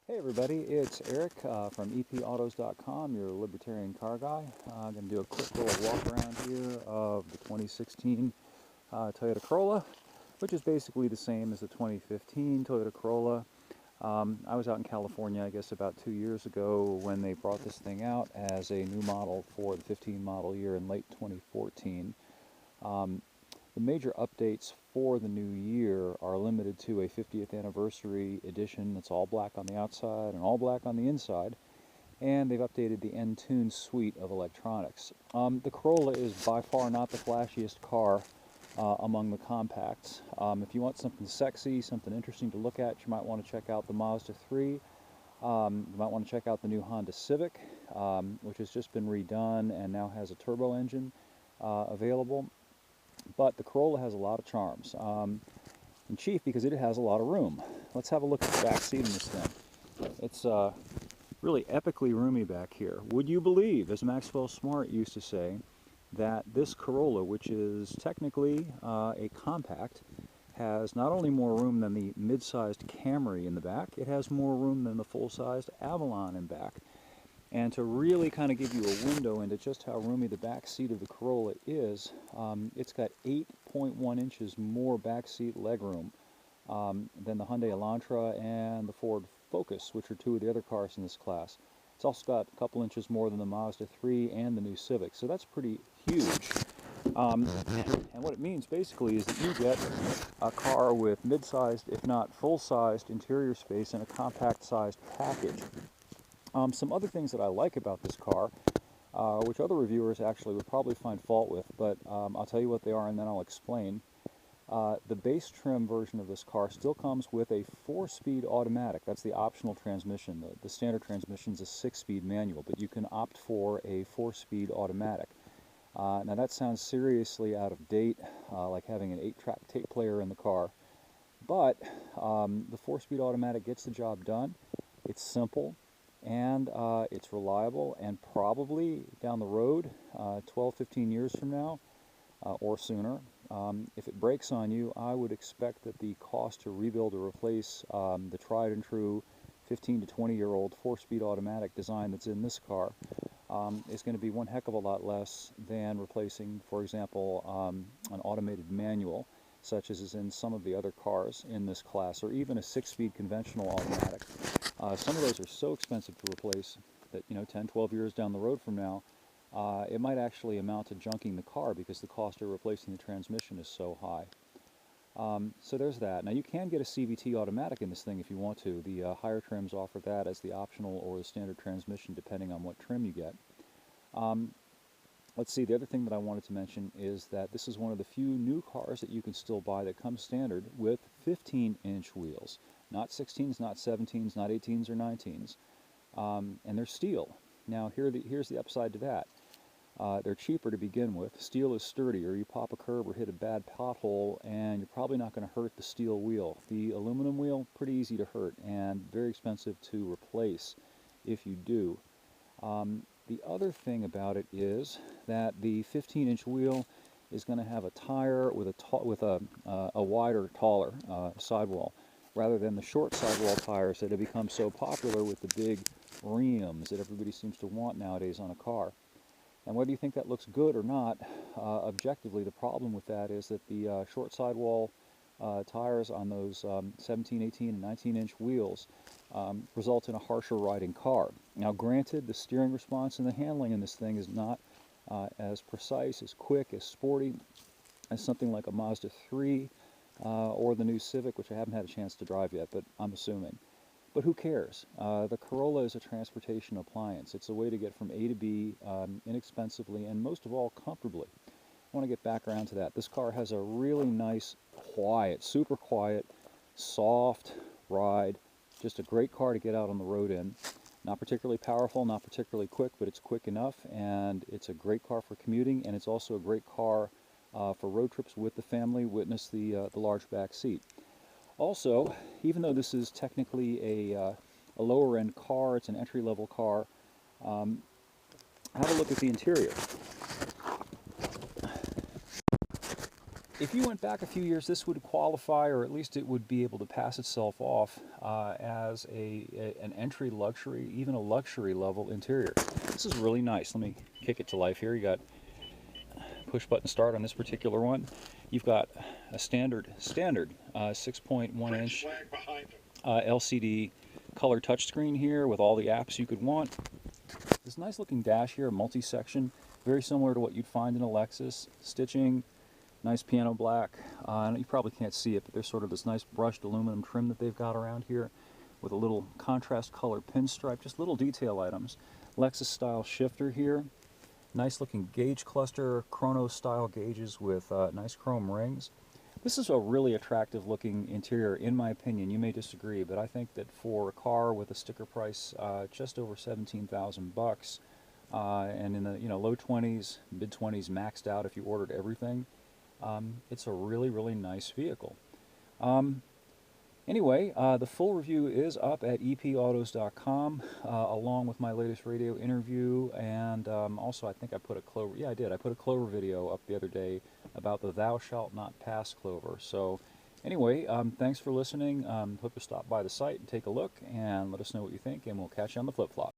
Hey everybody, it's Eric from epautos.com, your Libertarian car guy. I'm going to do a quick little walk around here of the 2016 Toyota Corolla, which is basically the same as the 2015 Toyota Corolla. I was out in California, I guess about 2 years ago when they brought this thing out as a new model for the 15 model year in late 2014. The major updates for the new year are limited to a 50th anniversary edition that's all black on the outside and all black on the inside, and they've updated the Entune suite of electronics. The Corolla is by far not the flashiest car among the compacts. If you want something sexy, something interesting to look at, you might want to check out the Mazda 3. You might want to check out the new Honda Civic, which has just been redone and now has a turbo engine available. But the Corolla has a lot of charms, and chief because it has a lot of room. Let's have a look at the back seat in this thing. It's really epically roomy back here. Would you believe, as Maxwell Smart used to say, that this Corolla, which is technically a compact, has not only more room than the mid-sized Camry in the back, it has more room than the full-sized Avalon in back. And to really kind of give you a window into just how roomy the back seat of the Corolla is, it's got 8.1 inches more back seat legroom than the Hyundai Elantra and the Ford Focus, which are two of the other cars in this class. It's also got a couple inches more than the Mazda 3 and the new Civic, so that's pretty huge. And what it means basically is that you get a car with mid-sized, if not full-sized, interior space in a compact-sized package. Some other things that I like about this car, which other reviewers actually would probably find fault with, but I'll tell you what they are and then I'll explain. The base trim version of this car still comes with a 4-speed automatic. That's the optional transmission. The standard transmission is a 6-speed manual, but you can opt for a 4-speed automatic. Now that sounds seriously out of date, like having an 8-track tape player in the car, but the 4-speed automatic gets the job done. It's simple. And it's reliable, and probably down the road, 12-15 years from now, or sooner, if it breaks on you, I would expect that the cost to rebuild or replace the tried and true 15 to 20-year-old 4-speed automatic design that's in this car is going to be one heck of a lot less than replacing, for example, an automated manual, such as is in some of the other cars in this class, or even a 6-speed conventional automatic. Some of those are so expensive to replace that, 10, 12 years down the road from now, it might actually amount to junking the car because the cost of replacing the transmission is so high. So there's that. Now you can get a CVT automatic in this thing if you want to. The higher trims offer that as the optional or the standard transmission depending on what trim you get. Let's see, the other thing that I wanted to mention is that this is one of the few new cars that you can still buy that comes standard with 15-inch wheels. Not 16s, not 17s, not 18s or 19s. And they're steel. Now here's the upside to that. They're cheaper to begin with. Steel is sturdier. You pop a curb or hit a bad pothole and you're probably not going to hurt the steel wheel. The aluminum wheel, pretty easy to hurt and very expensive to replace if you do. The other thing about it is that the 15-inch wheel is going to have a tire with a wider, taller sidewall, rather than the short sidewall tires that have become so popular with the big rims that everybody seems to want nowadays on a car. And whether you think that looks good or not, objectively, the problem with that is that the short sidewall tires on those 17, 18, and 19-inch wheels result in a harsher riding car. Now granted, the steering response and the handling in this thing is not as precise, as quick, as sporty as something like a Mazda 3 or the new Civic, which I haven't had a chance to drive yet, but I'm assuming. But who cares? The Corolla is a transportation appliance. It's a way to get from A to B inexpensively and most of all comfortably. I want to get back around to that. This car has a really nice, quiet, super quiet, soft ride. Just a great car to get out on the road in. Not particularly powerful, not particularly quick, but it's quick enough, and it's a great car for commuting, and it's also a great car for road trips with the family. Witness the large back seat. Also, even though this is technically a lower-end car, it's an entry-level car, have a look at the interior. if you went back a few years, this would qualify, or at least it would be able to pass itself off as an entry luxury, even a luxury level interior. This is really nice. Let me kick it to life here. You got push button start on this particular one. You've got a standard 6.1 inch LCD color touchscreen here with all the apps you could want. This nice looking dash here, multi-section, very similar to what you'd find in a Lexus. Stitching, nice piano black. You probably can't see it, but there's sort of this nice brushed aluminum trim that they've got around here with a little contrast color pinstripe, just little detail items. Lexus style shifter here. Nice looking gauge cluster, chrono style gauges with nice chrome rings. This is a really attractive looking interior in my opinion. You may disagree, but I think that for a car with a sticker price just over 17,000 bucks and in the low 20s, mid 20s maxed out if you ordered everything, it's a really nice vehicle. Anyway, the full review is up at epautos.com along with my latest radio interview, and also I think I put a Clover, yeah I did, I put a Clover video up the other day about the Thou Shalt Not Pass Clover. So anyway, thanks for listening. Hope you stop by the site and take a look and let us know what you think, and we'll catch you on the flip-flop.